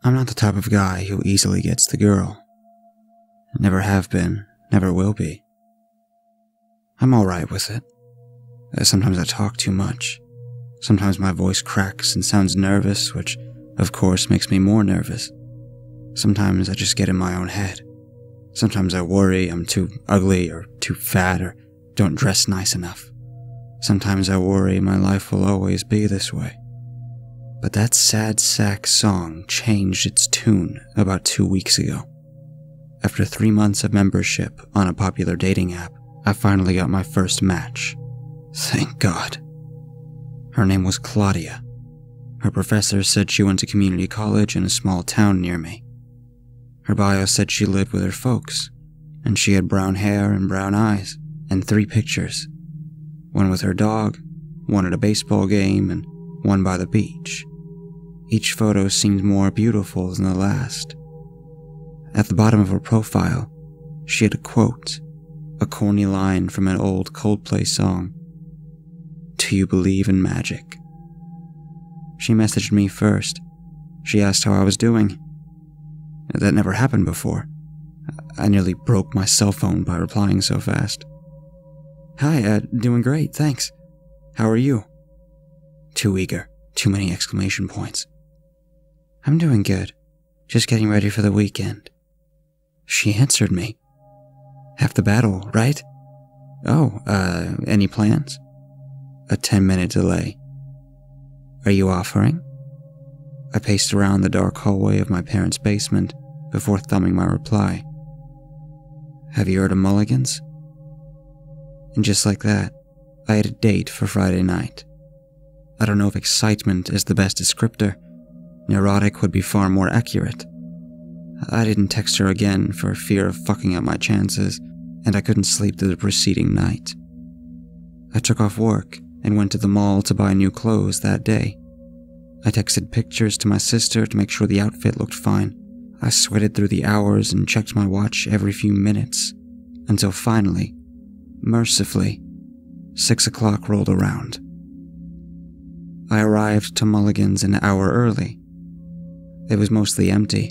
I'm not the type of guy who easily gets the girl. Never have been, never will be. I'm alright with it. Sometimes I talk too much. Sometimes my voice cracks and sounds nervous, which, of course, makes me more nervous. Sometimes I just get in my own head. Sometimes I worry I'm too ugly or too fat or don't dress nice enough. Sometimes I worry my life will always be this way. But that sad sack song changed its tune about 2 weeks ago. After 3 months of membership on a popular dating app, I finally got my first match. Thank God. Her name was Claudia. Her professor said she went to community college in a small town near me. Her bio said she lived with her folks, and she had brown hair and brown eyes, and 3 pictures. One with her dog, one at a baseball game, and one by the beach. Each photo seemed more beautiful than the last. At the bottom of her profile, she had a quote, a corny line from an old Coldplay song. Do you believe in magic? She messaged me first. She asked how I was doing. That never happened before. I nearly broke my cell phone by replying so fast. Hi, doing great, thanks. How are you? Too eager, too many exclamation points. I'm doing good, just getting ready for the weekend. She answered me. Half the battle, right? Oh, any plans? A 10-minute delay. Are you offering? I paced around the dark hallway of my parents' basement before thumbing my reply. Have you heard of Mulligan's? And just like that, I had a date for Friday night. I don't know if excitement is the best descriptor. Neurotic would be far more accurate. I didn't text her again for fear of fucking up my chances, and I couldn't sleep through the preceding night. I took off work and went to the mall to buy new clothes that day. I texted pictures to my sister to make sure the outfit looked fine. I sweated through the hours and checked my watch every few minutes, until finally, mercifully, 6 o'clock rolled around. I arrived to Mulligan's an hour early. It was mostly empty.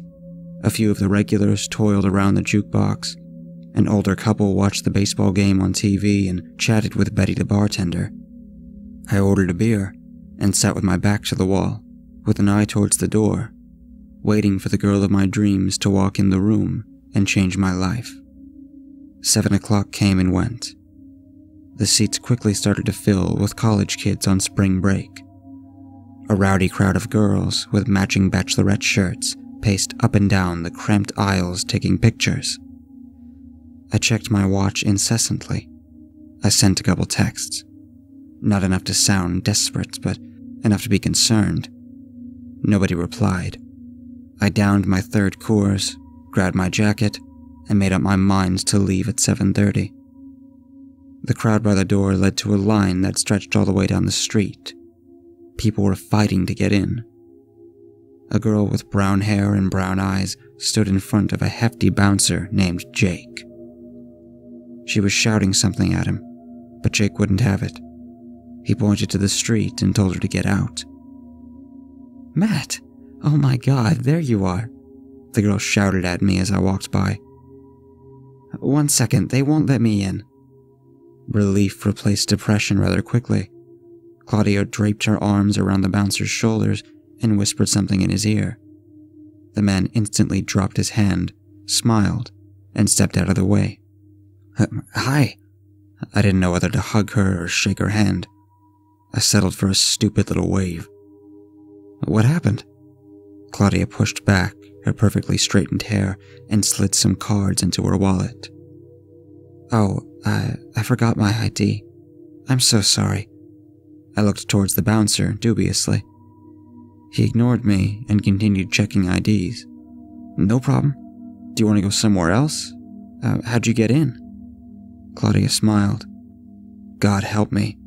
A few of the regulars toiled around the jukebox. An older couple watched the baseball game on TV and chatted with Betty the bartender. I ordered a beer and sat with my back to the wall, with an eye towards the door, waiting for the girl of my dreams to walk in the room and change my life. 7 o'clock came and went. The seats quickly started to fill with college kids on spring break. A rowdy crowd of girls with matching bachelorette shirts paced up and down the cramped aisles taking pictures. I checked my watch incessantly. I sent a couple texts. Not enough to sound desperate, but enough to be concerned. Nobody replied. I downed my 3rd Coors, grabbed my jacket, and made up my mind to leave at 7:30. The crowd by the door led to a line that stretched all the way down the street. People were fighting to get in. A girl with brown hair and brown eyes stood in front of a hefty bouncer named Jake. She was shouting something at him, but Jake wouldn't have it. He pointed to the street and told her to get out. Matt! Oh my God, there you are! The girl shouted at me as I walked by. 1 second, they won't let me in. Relief replaced depression rather quickly. Claudia draped her arms around the bouncer's shoulders and whispered something in his ear. The man instantly dropped his hand, smiled, and stepped out of the way. Hi. I didn't know whether to hug her or shake her hand. I settled for a stupid little wave. What happened? Claudia pushed back her perfectly straightened hair and slid some cards into her wallet. Oh, I forgot my ID. I'm so sorry. I looked towards the bouncer dubiously. He ignored me and continued checking IDs. No problem. Do you want to go somewhere else? How'd you get in? Claudia smiled. God help me.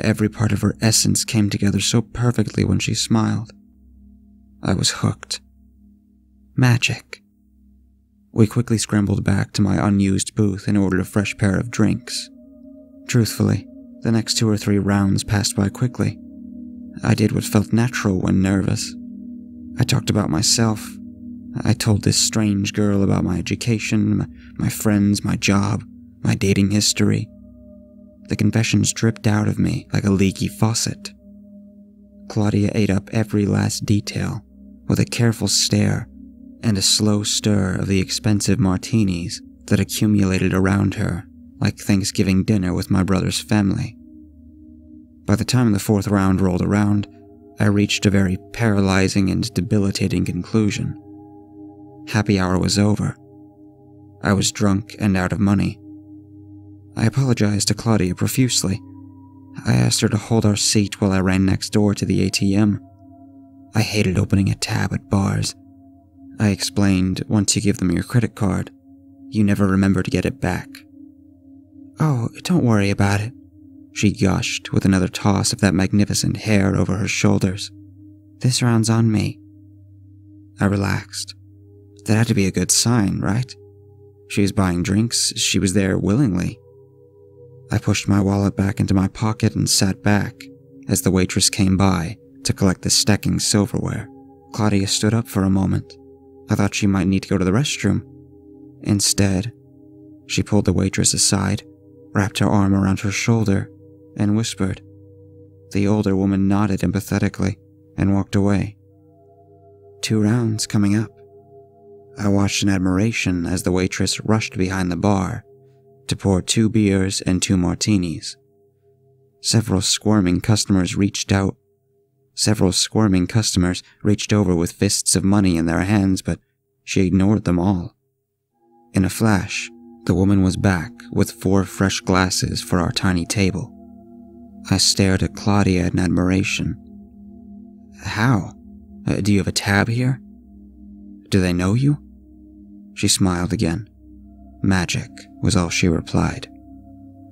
Every part of her essence came together so perfectly when she smiled. I was hooked. Magic. We quickly scrambled back to my unused booth and ordered a fresh pair of drinks. Truthfully, the next 2 or 3 rounds passed by quickly. I did what felt natural when nervous. I talked about myself. I told this strange girl about my education, my friends, my job, my dating history. The confessions dripped out of me like a leaky faucet. Claudia ate up every last detail with a careful stare and a slow stir of the expensive martinis that accumulated around her like Thanksgiving dinner with my brother's family. By the time the fourth round rolled around, I reached a very paralyzing and debilitating conclusion. Happy hour was over. I was drunk and out of money. I apologized to Claudia profusely. I asked her to hold our seat while I ran next door to the ATM. I hated opening a tab at bars. I explained, once you give them your credit card, you never remember to get it back. "Oh, don't worry about it," she gushed with another toss of that magnificent hair over her shoulders. "This round's on me." I relaxed. That had to be a good sign, right? She was buying drinks, she was there willingly. I pushed my wallet back into my pocket and sat back as the waitress came by to collect the stacking silverware. Claudia stood up for a moment. I thought she might need to go to the restroom. Instead, she pulled the waitress aside, wrapped her arm around her shoulder, and whispered. The older woman nodded empathetically and walked away. 2 rounds coming up. I watched in admiration as the waitress rushed behind the bar to pour 2 beers and 2 martinis. Several squirming customers reached over with fists of money in their hands, but she ignored them all. In a flash, the woman was back with 4 fresh glasses for our tiny table. I stared at Claudia in admiration. "How? Do you have a tab here? Do they know you?" She smiled again. "Magic," was all she replied.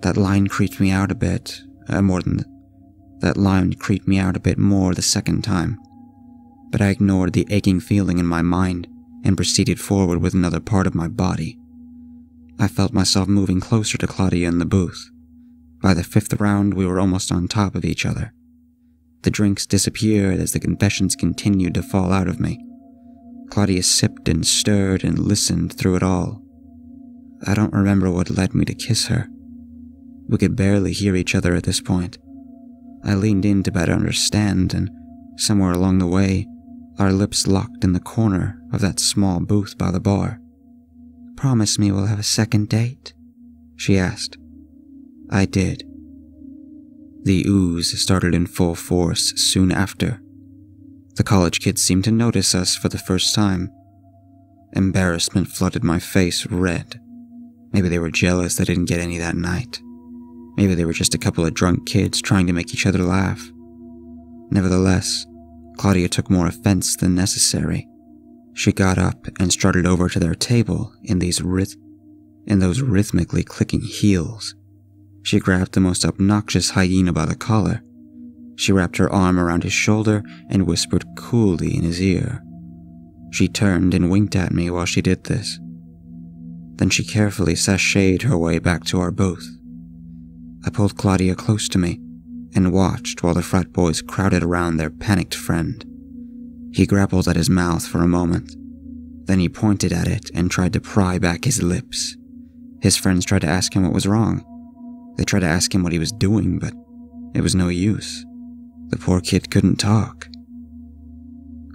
That line creeped me out a bit more the second time, but I ignored the aching feeling in my mind and proceeded forward with another part of my body. I felt myself moving closer to Claudia in the booth. By the 5th round, we were almost on top of each other. The drinks disappeared as the confessions continued to fall out of me. Claudia sipped and stirred and listened through it all. I don't remember what led me to kiss her. We could barely hear each other at this point. I leaned in to better understand, and somewhere along the way, our lips locked in the corner of that small booth by the bar. "Promise me we'll have a second date?" she asked. I did. The ooze started in full force soon after. The college kids seemed to notice us for the first time. Embarrassment flooded my face red. Maybe they were jealous they didn't get any that night. Maybe they were just a couple of drunk kids trying to make each other laugh. Nevertheless, Claudia took more offense than necessary. She got up and strutted over to their table in those rhythmically clicking heels. She grabbed the most obnoxious hyena by the collar. She wrapped her arm around his shoulder and whispered coolly in his ear. She turned and winked at me while she did this. Then she carefully sashayed her way back to our booth. I pulled Claudia close to me and watched while the frat boys crowded around their panicked friend. He grappled at his mouth for a moment. Then he pointed at it and tried to pry back his lips. His friends tried to ask him what was wrong. They tried to ask him what he was doing, but it was no use. The poor kid couldn't talk.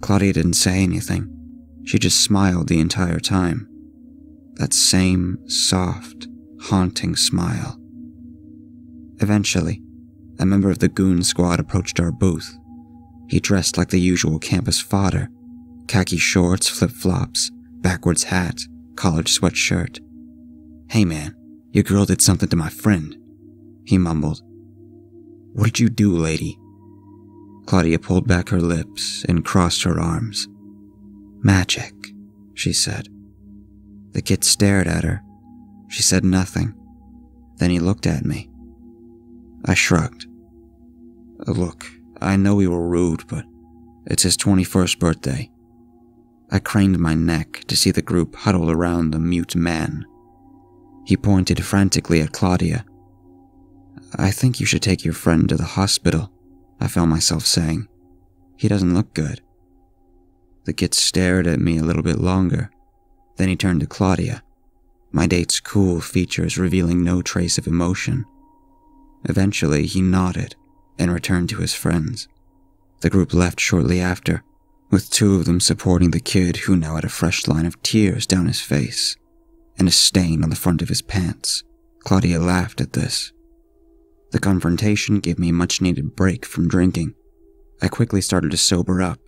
Claudia didn't say anything. She just smiled the entire time. That same soft, haunting smile. Eventually, a member of the goon squad approached our booth. He dressed like the usual campus fodder. Khaki shorts, flip-flops, backwards hat, collared sweatshirt. "Hey man, your girl did something to my friend," he mumbled. "What did you do, lady?" Claudia pulled back her lips and crossed her arms. "Magic," she said. The kid stared at her. She said nothing. Then he looked at me. I shrugged. "Look, I know we were rude, but it's his 21st birthday." I craned my neck to see the group huddled around the mute man. He pointed frantically at Claudia. "I think you should take your friend to the hospital," I found myself saying. "He doesn't look good." The kid stared at me a little bit longer. Then he turned to Claudia, my date's cool features revealing no trace of emotion. Eventually, he nodded and returned to his friends. The group left shortly after, with two of them supporting the kid who now had a fresh line of tears down his face and a stain on the front of his pants. Claudia laughed at this. The confrontation gave me a much-needed break from drinking. I quickly started to sober up.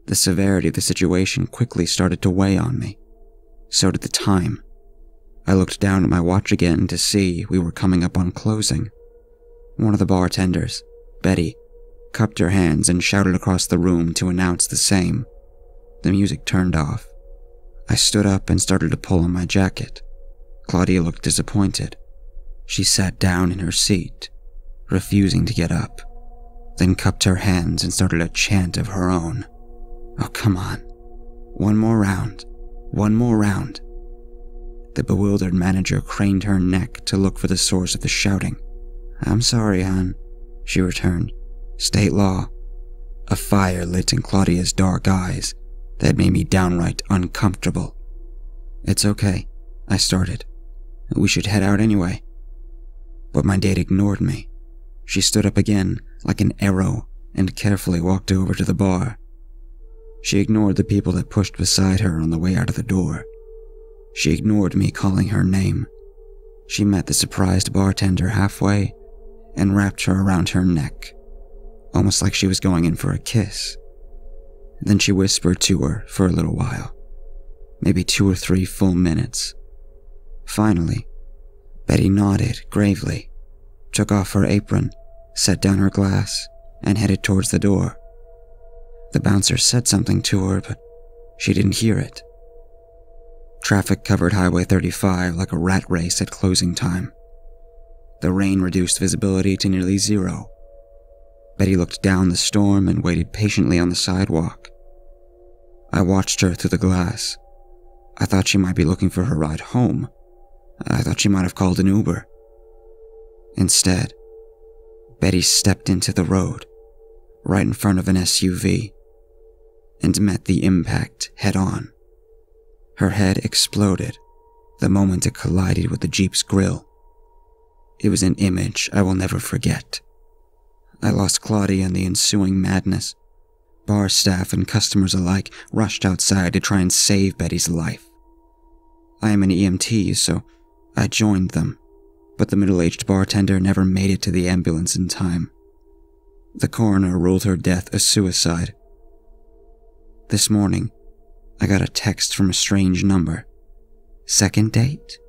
The severity of the situation quickly started to weigh on me. So did the time. I looked down at my watch again to see we were coming up on closing. One of the bartenders, Betty, cupped her hands and shouted across the room to announce the same. The music turned off. I stood up and started to pull on my jacket. Claudia looked disappointed. She sat down in her seat, refusing to get up, then cupped her hands and started a chant of her own. Oh, come on. One more round. One more round. The bewildered manager craned her neck to look for the source of the shouting. I'm sorry, hon, she returned. State law. A fire lit in Claudia's dark eyes that made me downright uncomfortable. It's okay, I started. We should head out anyway. But my date ignored me. She stood up again, like an arrow, and carefully walked over to the bar. She ignored the people that pushed beside her on the way out of the door. She ignored me calling her name. She met the surprised bartender halfway and wrapped her around her neck, almost like she was going in for a kiss. Then she whispered to her for a little while, maybe 2 or 3 full minutes. Finally, Betty nodded gravely, took off her apron, set down her glass, and headed towards the door. The bouncer said something to her, but she didn't hear it. Traffic covered Highway 35 like a rat race at closing time. The rain reduced visibility to nearly zero. Betty looked down the storm and waited patiently on the sidewalk. I watched her through the glass. I thought she might be looking for her ride home. I thought she might have called an Uber. Instead, Betty stepped into the road, right in front of an SUV, and met the impact head-on. Her head exploded the moment it collided with the Jeep's grille. It was an image I will never forget. I lost Claudia in the ensuing madness. Bar staff and customers alike rushed outside to try and save Betty's life. I am an EMT, so I joined them, but the middle-aged bartender never made it to the ambulance in time. The coroner ruled her death a suicide. This morning, I got a text from a strange number. Second date?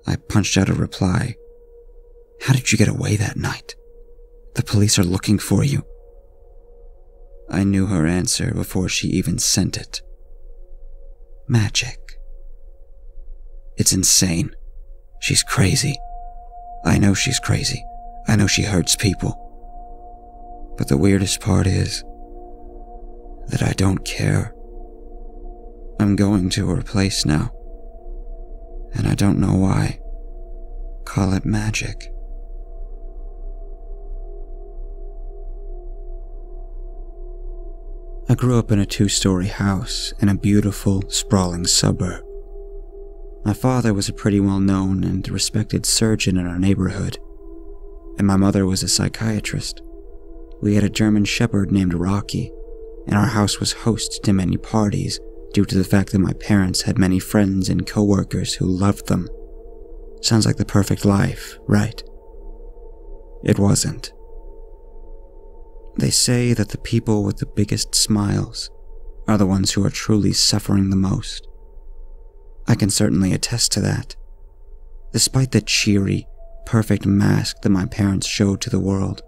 I punched out a reply. How did you get away that night? The police are looking for you. I knew her answer before she even sent it. Magic. It's insane. She's crazy. I know she's crazy. I know she hurts people. But the weirdest part is that I don't care. I'm going to her place now, and I don't know why. Call it magic. I grew up in a 2-story house in a beautiful, sprawling suburb. My father was a pretty well-known and respected surgeon in our neighborhood, and my mother was a psychiatrist. We had a German shepherd named Rocky, and our house was host to many parties due to the fact that my parents had many friends and co-workers who loved them. Sounds like the perfect life, right? It wasn't. They say that the people with the biggest smiles are the ones who are truly suffering the most. I can certainly attest to that. Despite the cheery, perfect mask that my parents showed to the world,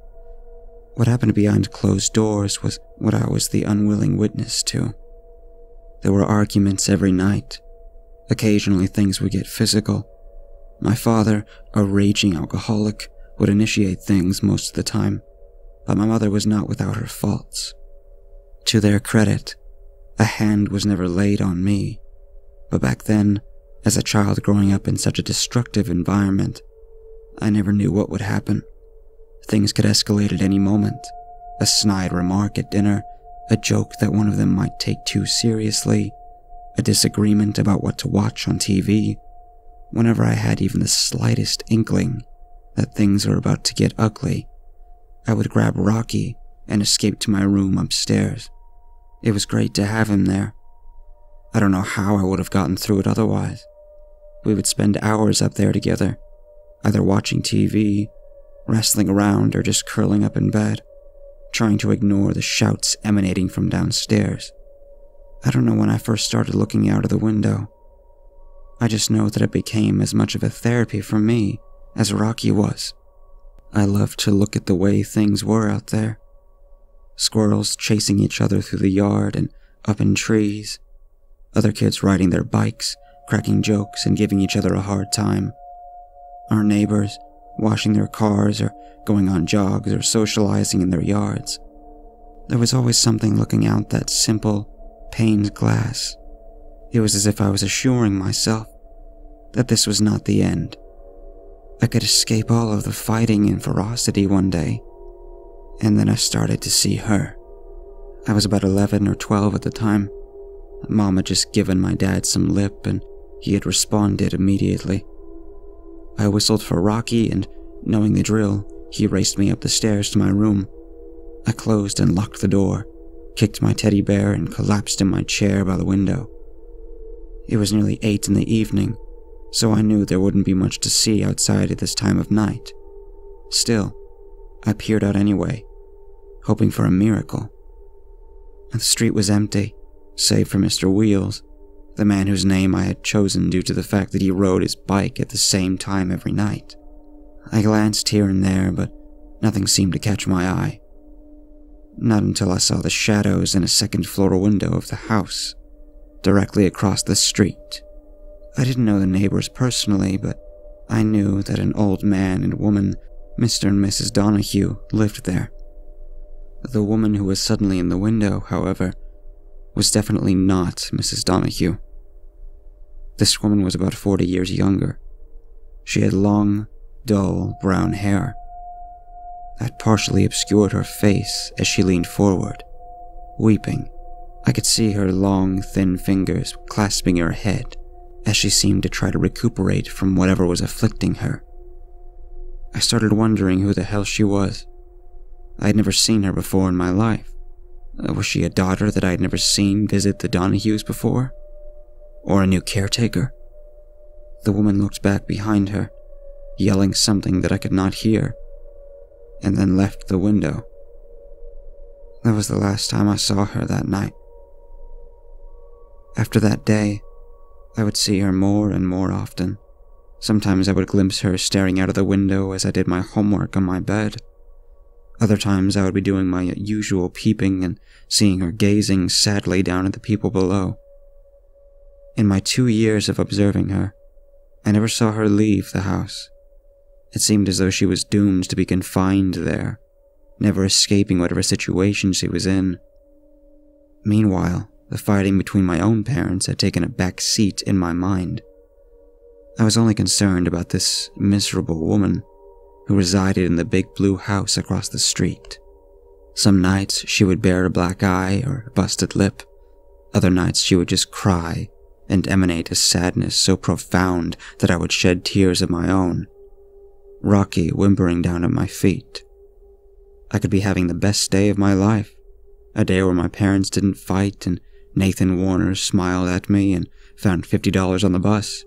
what happened behind closed doors was what I was the unwilling witness to. There were arguments every night. Occasionally things would get physical. My father, a raging alcoholic, would initiate things most of the time, but my mother was not without her faults. To their credit, a hand was never laid on me, but back then, as a child growing up in such a destructive environment, I never knew what would happen. Things could escalate at any moment. A snide remark at dinner, a joke that one of them might take too seriously, a disagreement about what to watch on TV. Whenever I had even the slightest inkling that things were about to get ugly, I would grab Rocky and escape to my room upstairs. It was great to have him there. I don't know how I would have gotten through it otherwise. We would spend hours up there together, either watching TV, wrestling around, or just curling up in bed, trying to ignore the shouts emanating from downstairs. I don't know when I first started looking out of the window. I just know that it became as much of a therapy for me as Rocky was. I loved to look at the way things were out there. Squirrels chasing each other through the yard and up in trees. Other kids riding their bikes, cracking jokes and giving each other a hard time. Our neighbors washing their cars or going on jogs or socializing in their yards. There was always something looking out that simple, paned glass. It was as if I was assuring myself that this was not the end. I could escape all of the fighting and ferocity one day, and then I started to see her. I was about 11 or 12 at the time. Mom had just given my dad some lip, and he had responded immediately. I whistled for Rocky, and knowing the drill, he raced me up the stairs to my room. I closed and locked the door, kicked my teddy bear, and collapsed in my chair by the window. It was nearly 8 in the evening, so I knew there wouldn't be much to see outside at this time of night. Still, I peered out anyway, hoping for a miracle. The street was empty, save for Mr. Wheels, the man whose name I had chosen due to the fact that he rode his bike at the same time every night. I glanced here and there, but nothing seemed to catch my eye. Not until I saw the shadows in a second-floor window of the house, directly across the street. I didn't know the neighbors personally, but I knew that an old man and woman, Mr. and Mrs. Donahue, lived there. The woman who was suddenly in the window, however, was definitely not Mrs. Donahue. This woman was about 40 years younger. She had long, dull brown hair that partially obscured her face as she leaned forward, weeping. I could see her long, thin fingers clasping her head as she seemed to try to recuperate from whatever was afflicting her. I started wondering who the hell she was. I had never seen her before in my life. Was she a daughter that I had never seen visit the Donahues before? Or a new caretaker? The woman looked back behind her, yelling something that I could not hear, and then left the window. That was the last time I saw her that night. After that day, I would see her more and more often. Sometimes I would glimpse her staring out of the window as I did my homework on my bed. Other times I would be doing my usual peeping and seeing her gazing sadly down at the people below. In my 2 years of observing her, I never saw her leave the house. It seemed as though she was doomed to be confined there, never escaping whatever situation she was in. Meanwhile, the fighting between my own parents had taken a back seat in my mind. I was only concerned about this miserable woman who resided in the big blue house across the street. Some nights she would bear a black eye or a busted lip. Other nights she would just cry and emanate a sadness so profound that I would shed tears of my own. Rocky whimpering down at my feet. I could be having the best day of my life, a day where my parents didn't fight and Nathan Warner smiled at me and found $50 on the bus.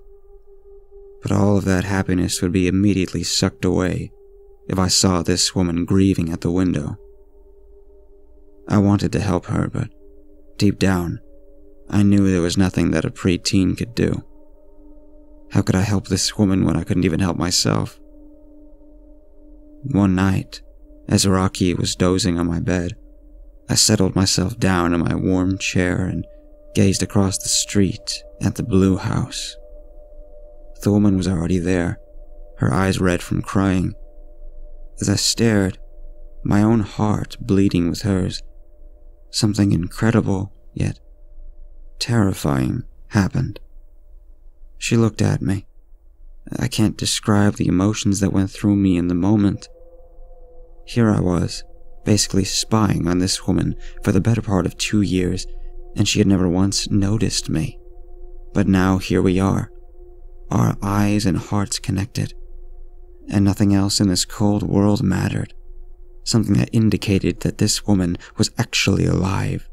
But all of that happiness would be immediately sucked away if I saw this woman grieving at the window. I wanted to help her, but deep down, I knew there was nothing that a preteen could do. How could I help this woman when I couldn't even help myself? One night, as Rocky was dozing on my bed, I settled myself down in my warm chair and gazed across the street at the blue house. The woman was already there, her eyes red from crying. As I stared, my own heart bleeding with hers, something incredible, yet terrifying, happened. She looked at me. I can't describe the emotions that went through me in the moment. Here I was, basically spying on this woman for the better part of 2 years, and she had never once noticed me. But now here we are, our eyes and hearts connected, and nothing else in this cold world mattered. Something that indicated that this woman was actually alive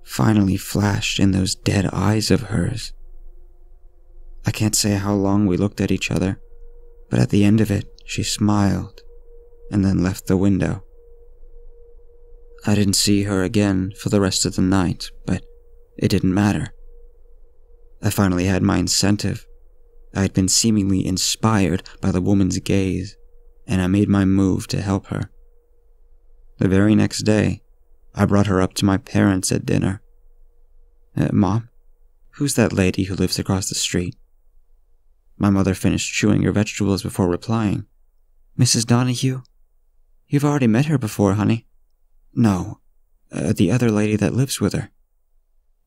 finally flashed in those dead eyes of hers. I can't say how long we looked at each other, but at the end of it, she smiled and then left the window. I didn't see her again for the rest of the night, but it didn't matter. I finally had my incentive. I had been seemingly inspired by the woman's gaze, and I made my move to help her. The very next day, I brought her up to my parents at dinner. Mom, who's that lady who lives across the street? My mother finished chewing her vegetables before replying. Mrs. Donahue? You've already met her before, honey. No, the other lady that lives with her.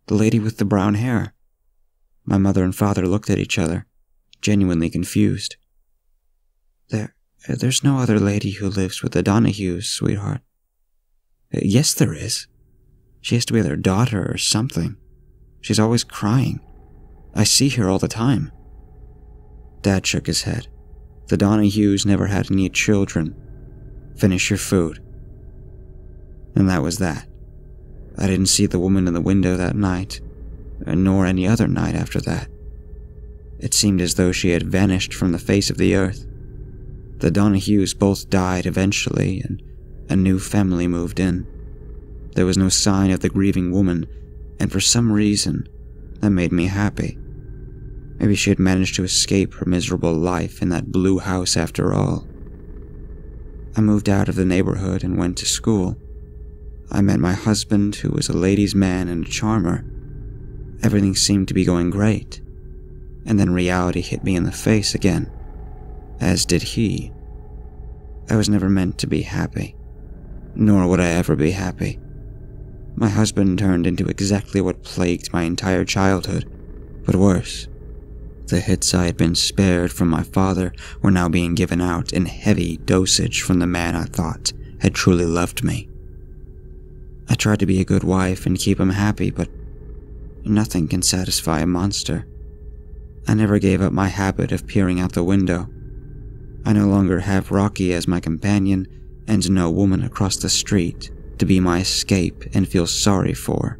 The lady with the brown hair. My mother and father looked at each other, genuinely confused. There's no other lady who lives with the Donahues, sweetheart. Yes, there is. She has to be their daughter or something. She's always crying. I see her all the time. Dad shook his head. The Donahues never had any children. Finish your food. And that was that. I didn't see the woman in the window that night, nor any other night after that. It seemed as though she had vanished from the face of the earth. The Donahues both died eventually, and a new family moved in. There was no sign of the grieving woman, and for some reason, that made me happy. Maybe she had managed to escape her miserable life in that blue house after all. I moved out of the neighborhood and went to school. I met my husband, who was a ladies' man and a charmer. Everything seemed to be going great. And then reality hit me in the face again, as did he. I was never meant to be happy, nor would I ever be happy. My husband turned into exactly what plagued my entire childhood, but worse. The hits I had been spared from my father were now being given out in heavy dosage from the man I thought had truly loved me. I tried to be a good wife and keep him happy, but nothing can satisfy a monster. I never gave up my habit of peering out the window. I no longer have Rocky as my companion and no woman across the street to be my escape and feel sorry for.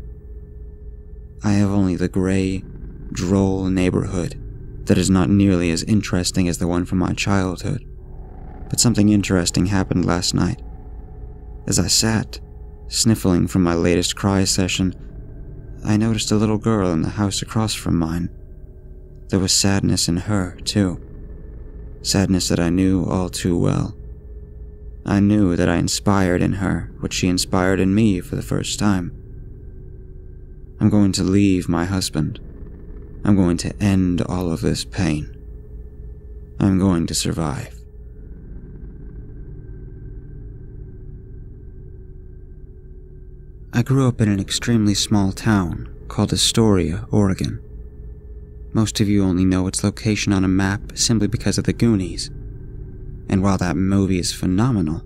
I have only the gray, droll neighborhood that is not nearly as interesting as the one from my childhood. But something interesting happened last night. As I sat, sniffling from my latest cry session, I noticed a little girl in the house across from mine. There was sadness in her, too. Sadness that I knew all too well. I knew that I inspired in her what she inspired in me for the first time. I'm going to leave my husband. I'm going to end all of this pain. I'm going to survive. I grew up in an extremely small town called Astoria, Oregon. Most of you only know its location on a map simply because of the Goonies. And while that movie is phenomenal,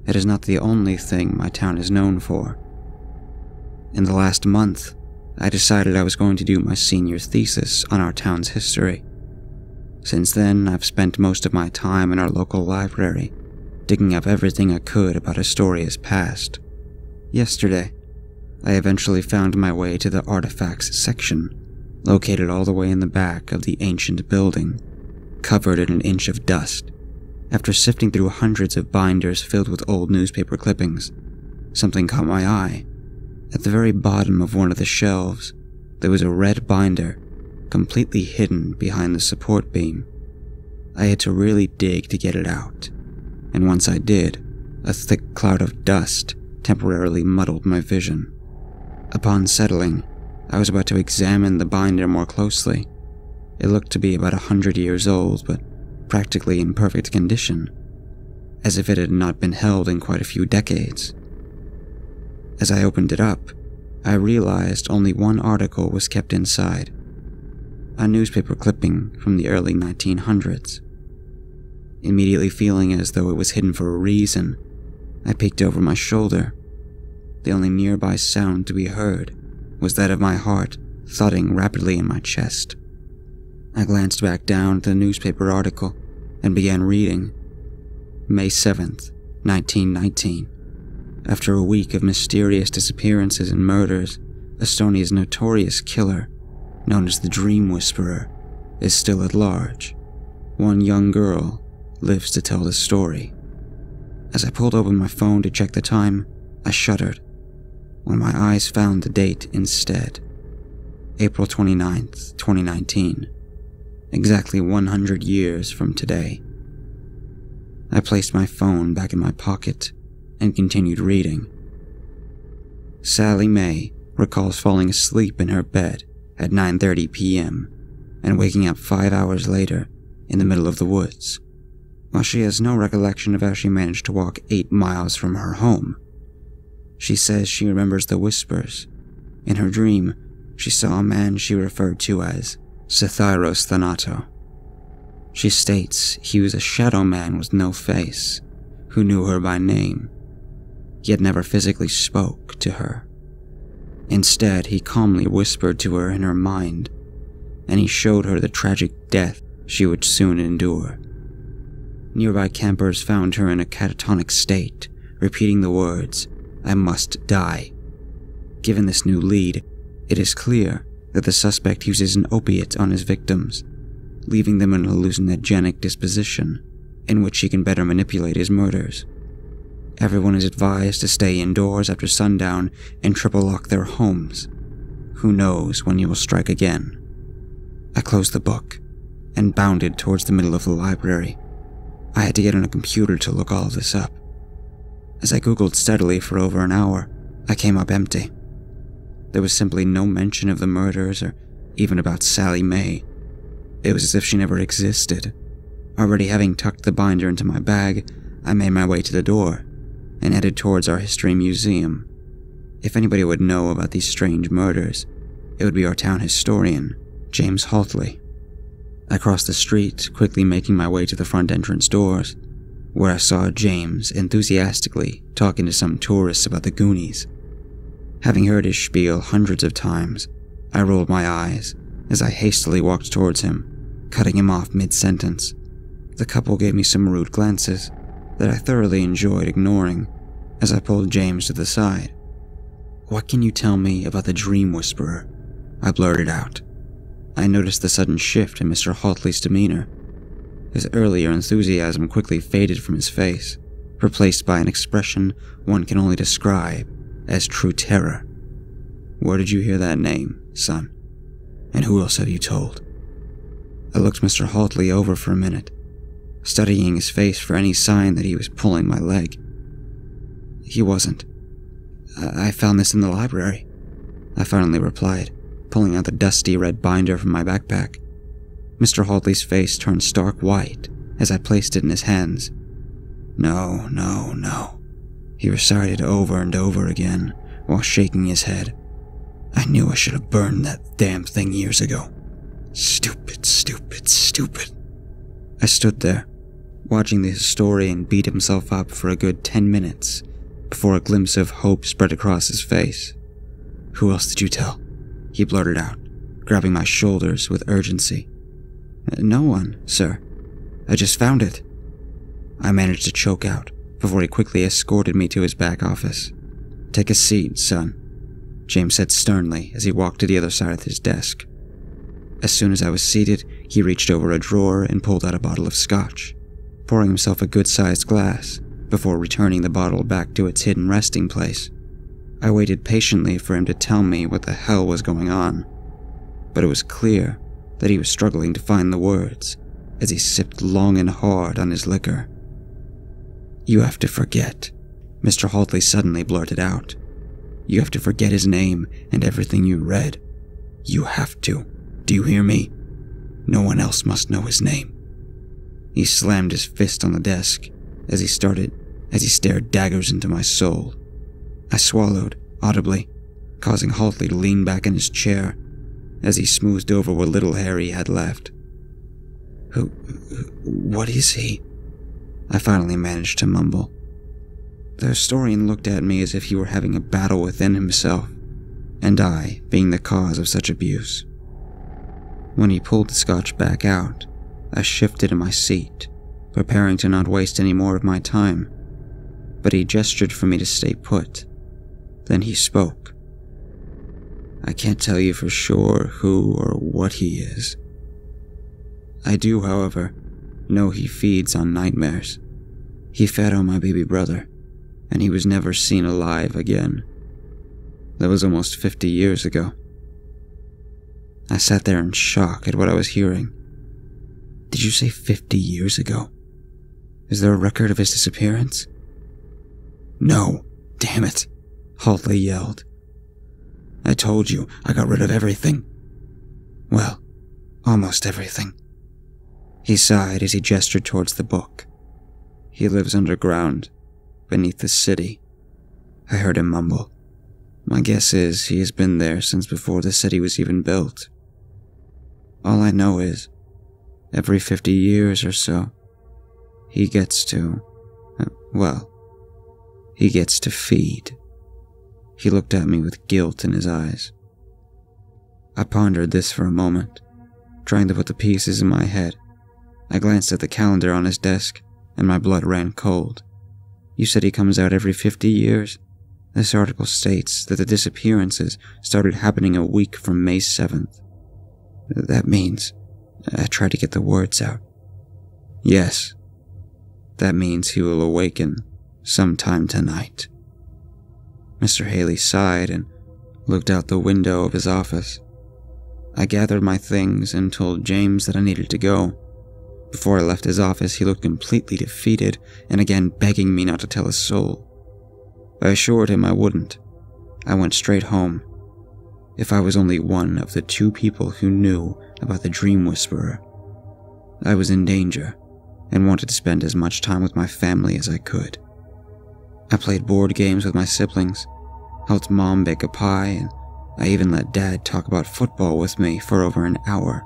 it is not the only thing my town is known for. In the last month, I decided I was going to do my senior thesis on our town's history. Since then, I've spent most of my time in our local library, digging up everything I could about Astoria's past. Yesterday, I eventually found my way to the artifacts section, located all the way in the back of the ancient building, covered in an inch of dust. After sifting through hundreds of binders filled with old newspaper clippings, something caught my eye. At the very bottom of one of the shelves, there was a red binder, completely hidden behind the support beam. I had to really dig to get it out, and once I did, a thick cloud of dust temporarily muddled my vision. Upon settling, I was about to examine the binder more closely. It looked to be about 100 years old, but practically in perfect condition, as if it had not been held in quite a few decades. As I opened it up, I realized only one article was kept inside, a newspaper clipping from the early 1900s. Immediately feeling as though it was hidden for a reason, I peeked over my shoulder. The only nearby sound to be heard was that of my heart thudding rapidly in my chest. I glanced back down at the newspaper article and began reading. May 7th, 1919. After a week of mysterious disappearances and murders, Estonia's notorious killer, known as the Dream Whisperer, is still at large. One young girl lives to tell the story. As I pulled open my phone to check the time, I shuddered when my eyes found the date instead. April 29th, 2019. Exactly 100 years from today. I placed my phone back in my pocket and continued reading. Sally Mae recalls falling asleep in her bed at 9:30 p.m. and waking up 5 hours later in the middle of the woods. While she has no recollection of how she managed to walk 8 miles from her home, she says she remembers the whispers. In her dream, she saw a man she referred to as Sethyros Thanato. She states he was a shadow man with no face, who knew her by name, yet never physically spoke to her. Instead, he calmly whispered to her in her mind, and he showed her the tragic death she would soon endure. Nearby campers found her in a catatonic state, repeating the words, "I must die." Given this new lead, it is clear that the suspect uses an opiate on his victims, leaving them in a hallucinogenic disposition in which he can better manipulate his murders. Everyone is advised to stay indoors after sundown and triple lock their homes. Who knows when he will strike again? I closed the book and bounded towards the middle of the library. I had to get on a computer to look all of this up. As I Googled steadily for over an hour, I came up empty. There was simply no mention of the murders or even about Sally Mae. It was as if she never existed. Already having tucked the binder into my bag, I made my way to the door and headed towards our history museum. If anybody would know about these strange murders, it would be our town historian, James Haltley. I crossed the street, quickly making my way to the front entrance doors, where I saw James enthusiastically talking to some tourists about the Goonies. Having heard his spiel hundreds of times, I rolled my eyes as I hastily walked towards him, cutting him off mid-sentence. The couple gave me some rude glances that I thoroughly enjoyed ignoring as I pulled James to the side. "What can you tell me about the Dream Whisperer?" I blurted out. I noticed the sudden shift in Mr. Haltley's demeanor. His earlier enthusiasm quickly faded from his face, replaced by an expression one can only describe as true terror. "Where did you hear that name, son? And who else have you told?" I looked Mr. Haltley over for a minute, studying his face for any sign that he was pulling my leg. He wasn't. I found this in the library," I finally replied, pulling out the dusty red binder from my backpack. Mr. Haltley's face turned stark white as I placed it in his hands. No, he recited over and over again while shaking his head. "I knew I should have burned that damn thing years ago. Stupid, stupid, stupid." I stood there, watching the historian beat himself up for a good 10 minutes before a glimpse of hope spread across his face. "Who else did you tell?" he blurted out, grabbing my shoulders with urgency. "No one, sir. I just found it," I managed to choke out before he quickly escorted me to his back office. "Take a seat, son," James said sternly as he walked to the other side of his desk. As soon as I was seated, he reached over a drawer and pulled out a bottle of scotch, pouring himself a good-sized glass before returning the bottle back to its hidden resting place. I waited patiently for him to tell me what the hell was going on, but it was clear that he was struggling to find the words as he sipped long and hard on his liquor. "You have to forget," Mr. Haltley suddenly blurted out. "You have to forget his name and everything you read. You have to. Do you hear me? No one else must know his name." He slammed his fist on the desk as he stared daggers into my soul. I swallowed, audibly, causing Haltley to lean back in his chair as he smoothed over what little hair he had left. What is he?" I finally managed to mumble. The historian looked at me as if he were having a battle within himself, and I being the cause of such abuse. When he pulled the scotch back out, I shifted in my seat, preparing to not waste any more of my time, but he gestured for me to stay put. Then he spoke. I can't tell you for sure who or what he is. I do, however, know he feeds on nightmares. He fed on my baby brother, and he was never seen alive again. That was almost 50 years ago. I sat there in shock at what I was hearing. Did you say 50 years ago? Is there a record of his disappearance? No, damn it, Haltley yelled. I told you I got rid of everything. Well, almost everything. He sighed as he gestured towards the book. He lives underground, beneath the city. I heard him mumble. My guess is he has been there since before the city was even built. All I know is, every 50 years or so, he gets to, he gets to feed. He looked at me with guilt in his eyes. I pondered this for a moment, trying to put the pieces in my head. I glanced at the calendar on his desk, and my blood ran cold. You said he comes out every 50 years? This article states that the disappearances started happening a week from May 7th. That means, I tried to get the words out. Yes, that means he will awaken sometime tonight. Mr. Haley sighed and looked out the window of his office. I gathered my things and told James that I needed to go. Before I left his office, he looked completely defeated and again begging me not to tell a soul. I assured him I wouldn't. I went straight home. If I was only one of the 2 people who knew about the Dream Whisperer, I was in danger and wanted to spend as much time with my family as I could. I played board games with my siblings, helped Mom bake a pie, and I even let Dad talk about football with me for over an hour.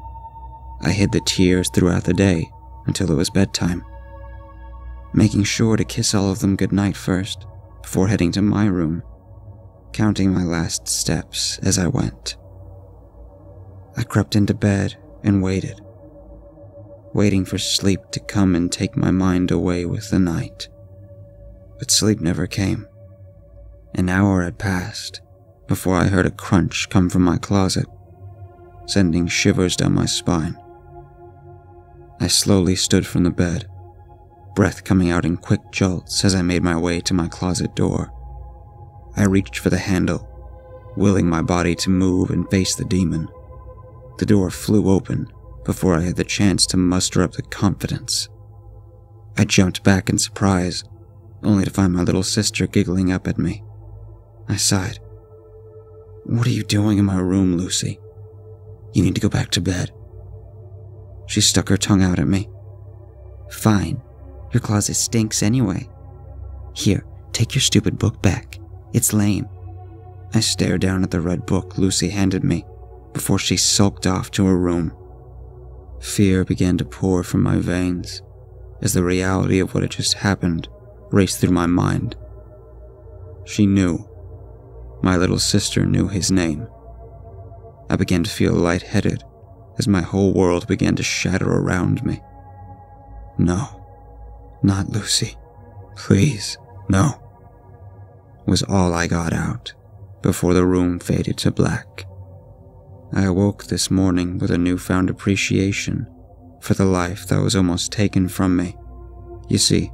I hid the tears throughout the day until it was bedtime, making sure to kiss all of them goodnight first before heading to my room, counting my last steps as I went. I crept into bed and waited, waiting for sleep to come and take my mind away with the night. But sleep never came. An hour had passed before I heard a crunch come from my closet, sending shivers down my spine. I slowly stood from the bed, breath coming out in quick jolts as I made my way to my closet door. I reached for the handle, willing my body to move and face the demon. The door flew open before I had the chance to muster up the confidence. I jumped back in surprise, only to find my little sister giggling up at me. I sighed. What are you doing in my room, Lucy? You need to go back to bed. She stuck her tongue out at me. Fine. Your closet stinks anyway. Here, take your stupid book back. It's lame. I stared down at the red book Lucy handed me before she sulked off to her room. Fear began to pour from my veins as the reality of what had just happened raced through my mind. She knew. My little sister knew his name. I began to feel lightheaded as my whole world began to shatter around me. No, not Lucy. Please, no, was all I got out before the room faded to black. I awoke this morning with a newfound appreciation for the life that was almost taken from me. You see,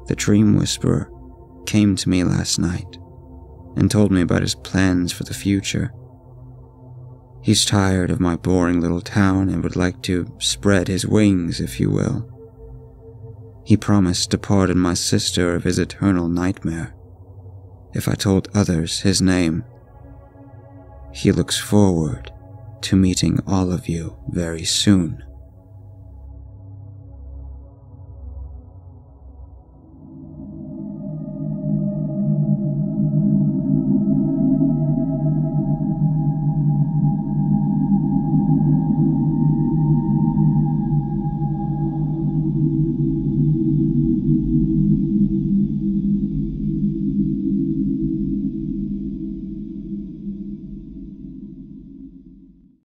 the Dream Whisperer came to me last night and told me about his plans for the future. He's tired of my boring little town and would like to spread his wings, if you will. He promised to pardon my sister of his eternal nightmare if I told others his name. He looks forward to meeting all of you very soon.